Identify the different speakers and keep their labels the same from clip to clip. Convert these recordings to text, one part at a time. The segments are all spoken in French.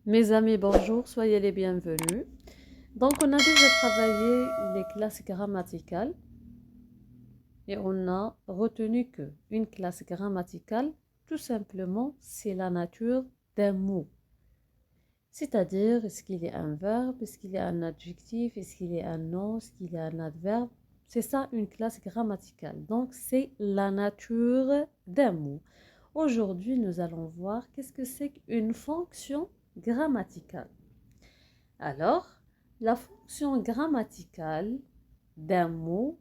Speaker 1: Mes amis, bonjour, soyez les bienvenus. Donc, on a déjà travaillé les classes grammaticales et on a retenu que une classe grammaticale, tout simplement, c'est la nature d'un mot. C'est-à-dire, est-ce qu'il est un verbe, est-ce qu'il est un adjectif, est-ce qu'il est un nom, est-ce qu'il est un adverbe. C'est ça une classe grammaticale. Donc, c'est la nature d'un mot. Aujourd'hui, nous allons voir qu'est-ce que c'est qu'une fonction grammaticale. Alors, la fonction grammaticale d'un mot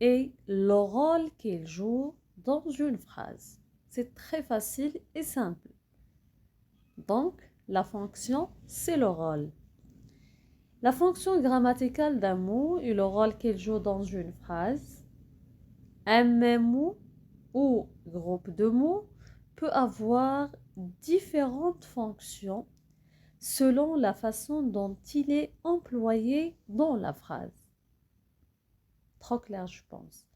Speaker 1: est le rôle qu'il joue dans une phrase. C'est très facile et simple. Donc, la fonction, c'est le rôle. La fonction grammaticale d'un mot est le rôle qu'il joue dans une phrase. Un même mot ou groupe de mots peut avoir différentes fonctions selon la façon dont il est employé dans la phrase. Trop clair, je pense.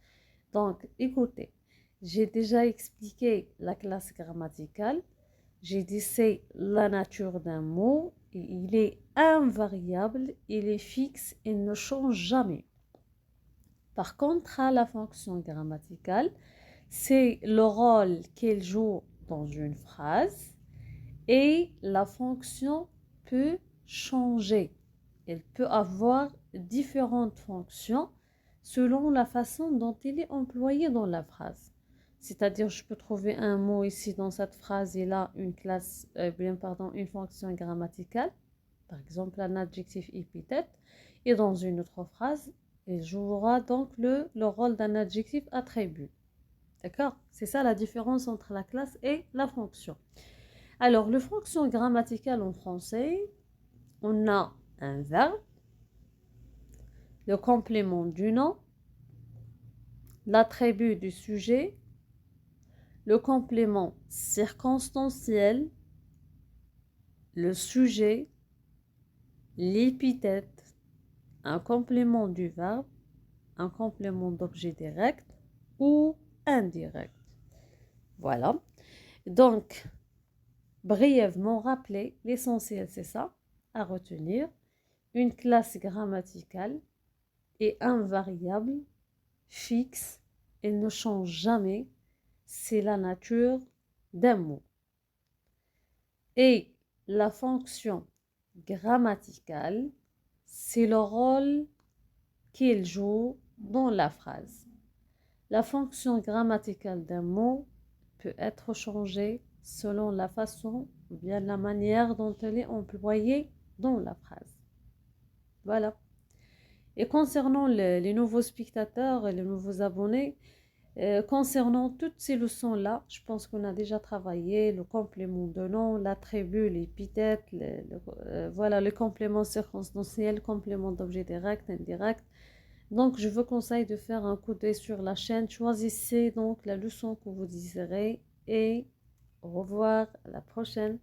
Speaker 1: Donc, écoutez, j'ai déjà expliqué la classe grammaticale. J'ai dit c'est la nature d'un mot et il est invariable, il est fixe, il ne change jamais. Par contre, à la fonction grammaticale, c'est le rôle qu'elle joue dans une phrase et la fonction peut changer. Elle peut avoir différentes fonctions selon la façon dont il est employé dans la phrase. C'est-à-dire, je peux trouver un mot ici dans cette phrase et là une fonction grammaticale, par exemple un adjectif épithète, et dans une autre phrase, il jouera donc le rôle d'un adjectif attribut. D'accord? C'est ça la différence entre la classe et la fonction. Alors, les fonctions grammaticales en français, on a un verbe, le complément du nom, l'attribut du sujet, le complément circonstanciel, le sujet, l'épithète, un complément du verbe, un complément d'objet direct ou indirect. Voilà. Donc, brièvement rappeler, l'essentiel c'est ça, à retenir. Une classe grammaticale est invariable, fixe, elle ne change jamais, c'est la nature d'un mot. Et la fonction grammaticale, c'est le rôle qu'il joue dans la phrase. La fonction grammaticale d'un mot peut être changée selon la façon ou bien la manière dont elle est employée dans la phrase. Voilà. Et concernant les nouveaux spectateurs et les nouveaux abonnés, concernant toutes ces leçons-là, je pense qu'on a déjà travaillé le complément de nom, l'attribut, l'épithète, voilà, le complément circonstanciel, complément d'objet direct, indirect. Donc, je vous conseille de faire un coup d'œil sur la chaîne. Choisissez donc la leçon que vous désirez et au revoir, à la prochaine.